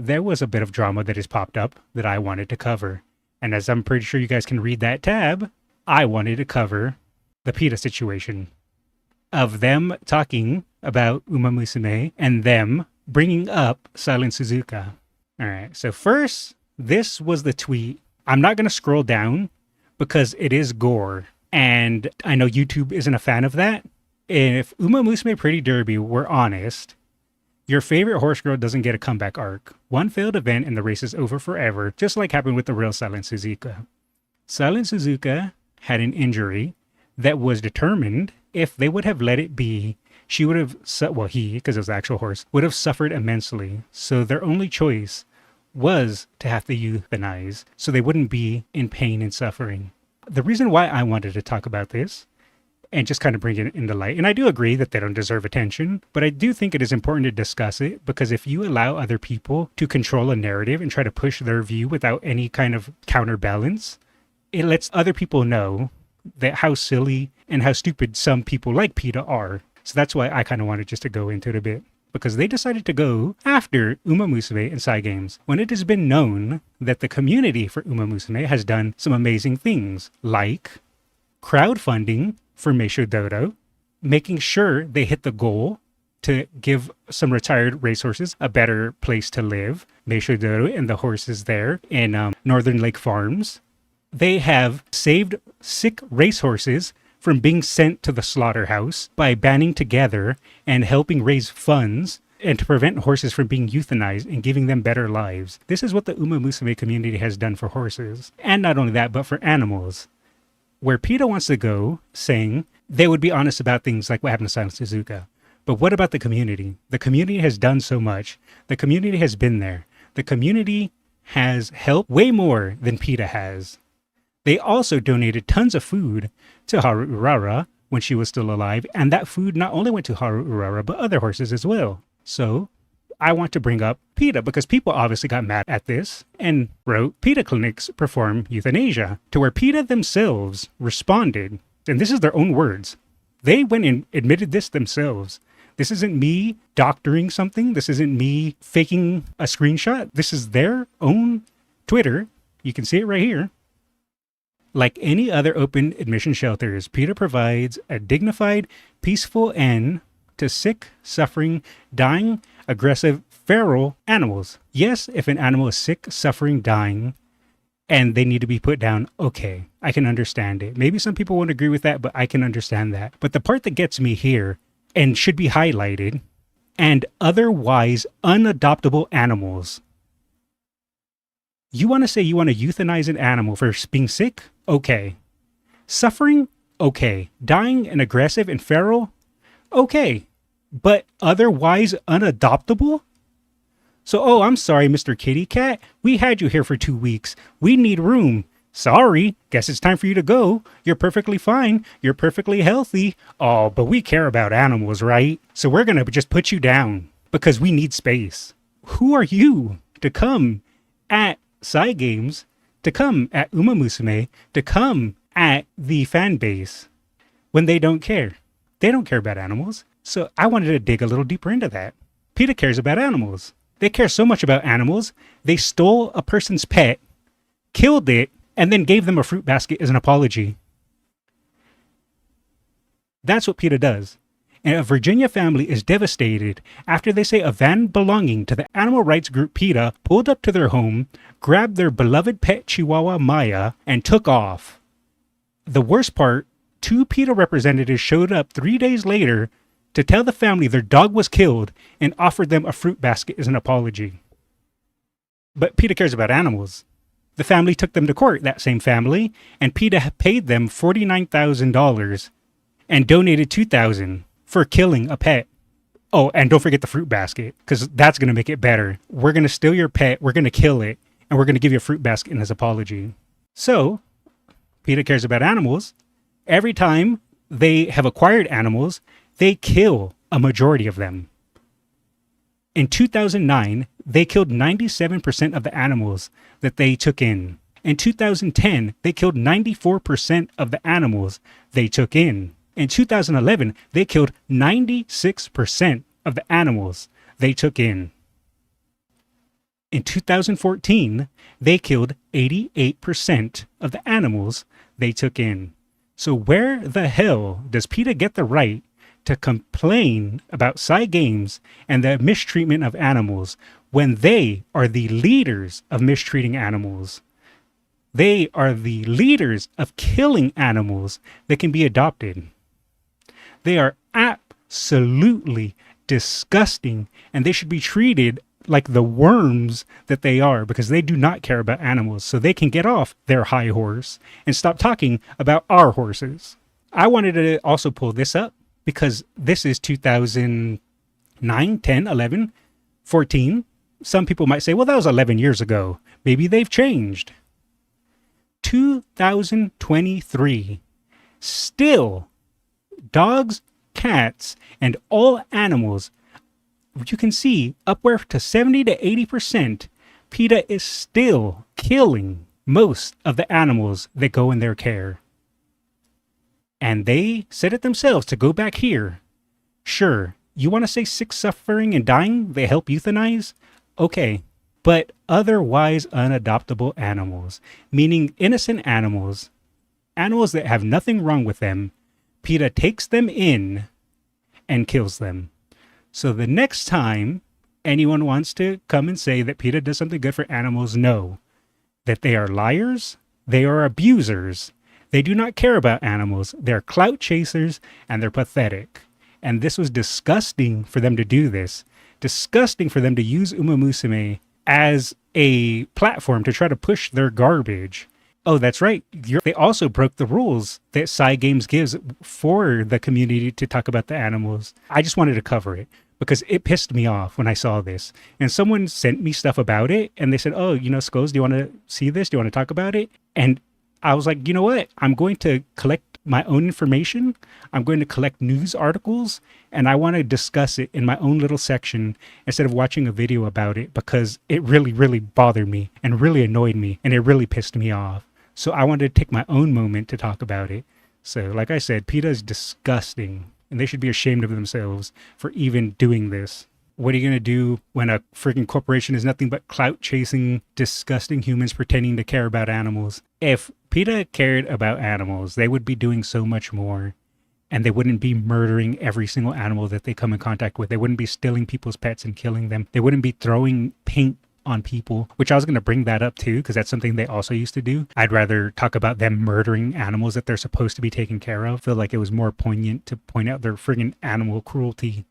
there was a bit of drama that has popped up that I wanted to cover. And as I'm pretty sure you guys can read that tab, I wanted to cover the PETA situation of them talking about Uma Musume and them bringing up Silent Suzuka. All right, so first, this was the tweet. I'm not going to scroll down because it is gore. And I know YouTube isn't a fan of that. If Uma Musume Pretty Derby were honest, your favorite horse girl doesn't get a comeback arc. One failed event and the race is over forever, just like happened with the real Silent Suzuka. Silent Suzuka had an injury that was determined if they would have let it be, she would have, he, because it was the actual horse, would have suffered immensely. So their only choice was to have to euthanize so they wouldn't be in pain and suffering. The reason why I wanted to talk about this and just kind of bring it into light, and I do agree that they don't deserve attention, but I do think it is important to discuss it because if you allow other people to control a narrative and try to push their view without any kind of counterbalance, it lets other people know that how silly and how stupid some people like PETA are. So that's why I kind of wanted just to go into it a bit. Because they decided to go after Uma Musume and Psy Games when it has been known that the community for Uma Musume has done some amazing things, like crowdfunding for Meisho Dodo, making sure they hit the goal to give some retired racehorses a better place to live, Meisho Dodo and the horses there in Northern Lake Farms. They have saved sick racehorses from being sent to the slaughterhouse by banding together and helping raise funds and to prevent horses from being euthanized and giving them better lives. This is what the Uma Musume community has done for horses. And not only that, but for animals. Where PETA wants to go, saying they would be honest about things like what happened to Silent Suzuka. But what about the community? The community has done so much. The community has been there. The community has helped way more than PETA has. They also donated tons of food to Haru Urara when she was still alive, and that food not only went to Haru Urara, but other horses as well. So I want to bring up PETA because people obviously got mad at this and wrote, PETA clinics perform euthanasia, to where PETA themselves responded, and this is their own words. They went and admitted this themselves. This isn't me doctoring something. This isn't me faking a screenshot. This is their own Twitter. You can see it right here. Like any other open admission shelters, PETA provides a dignified, peaceful end to sick, suffering, dying, aggressive, feral animals. Yes, if an animal is sick, suffering, dying, and they need to be put down, okay, I can understand it. Maybe some people won't agree with that, but I can understand that. But the part that gets me here, and should be highlighted, and otherwise unadoptable animals. You want to say you want to euthanize an animal for being sick? Okay. Suffering? Okay. Dying and aggressive and feral? Okay. But otherwise unadoptable? So, oh, I'm sorry, Mr. Kitty Cat. We had you here for 2 weeks. We need room. Sorry. Guess it's time for you to go. You're perfectly fine. You're perfectly healthy. Oh, but we care about animals, right? So we're going to just put you down because we need space. Who are you to come at Psy Games, to come at Uma Musume, to come at the fan base when they don't care? They don't care about animals. So I wanted to dig a little deeper into that. PETA cares about animals. They care so much about animals, they stole a person's pet, killed it, and then gave them a fruit basket as an apology. That's what PETA does. And a Virginia family is devastated after they say a van belonging to the animal rights group PETA pulled up to their home, grabbed their beloved pet Chihuahua Maya, and took off. The worst part, 2 PETA representatives showed up 3 days later to tell the family their dog was killed and offered them a fruit basket as an apology. But PETA cares about animals. The family took them to court, that same family, and PETA paid them $49,000 and donated $2,000 for killing a pet. Oh, and don't forget the fruit basket, because that's going to make it better. We're going to steal your pet, we're going to kill it, and we're going to give you a fruit basket in his apology. So, PETA cares about animals. Every time they have acquired animals, they kill a majority of them. In 2009, they killed 97% of the animals that they took in. In 2010, they killed 94% of the animals they took in. In 2011, they killed 96% of the animals they took in. In 2014, they killed 88% of the animals they took in. So where the hell does PETA get the right to complain about Psy Games and the mistreatment of animals when they are the leaders of mistreating animals? They are the leaders of killing animals that can be adopted. They are absolutely disgusting, and they should be treated like the worms that they are, because they do not care about animals, so they can get off their high horse and stop talking about our horses. I wanted to also pull this up because this is 2009, 10, 11, 14. Some people might say, well, that was 11 years ago. Maybe they've changed. 2023. Still, dogs, cats, and all animals, you can see upward to 70 to 80%, PETA is still killing most of the animals that go in their care. And they said it themselves to go back here. Sure, you want to say sick, suffering, and dying, they help euthanize? Okay. But otherwise unadoptable animals, meaning innocent animals, animals that have nothing wrong with them, PETA takes them in and kills them. So the next time anyone wants to come and say that PETA does something good for animals, know that they are liars, they are abusers, they do not care about animals, they're clout chasers, and they're pathetic. And this was disgusting for them to do this. Disgusting for them to use Uma Musume as a platform to try to push their garbage. Oh, that's right. They also broke the rules that Psy Games gives for the community to talk about the animals. I just wanted to cover it because it pissed me off when I saw this. And someone sent me stuff about it and they said, oh, Skulls, do you want to see this? Do you want to talk about it? And I was like, you know what? I'm going to collect my own information. I'm going to collect news articles and I want to discuss it in my own little section instead of watching a video about it, because it really, really bothered me and really annoyed me and it really pissed me off. So I wanted to take my own moment to talk about it. So like I said, PETA is disgusting and they should be ashamed of themselves for even doing this. What are you going to do when a freaking corporation is nothing but clout chasing, disgusting humans pretending to care about animals? If PETA cared about animals, they would be doing so much more. And they wouldn't be murdering every single animal that they come in contact with. They wouldn't be stealing people's pets and killing them. They wouldn't be throwing paint on people, which I was going to bring that up too, because that's something they also used to do. I'd rather talk about them murdering animals that they're supposed to be taking care of. I feel like it was more poignant to point out their friggin' animal cruelty.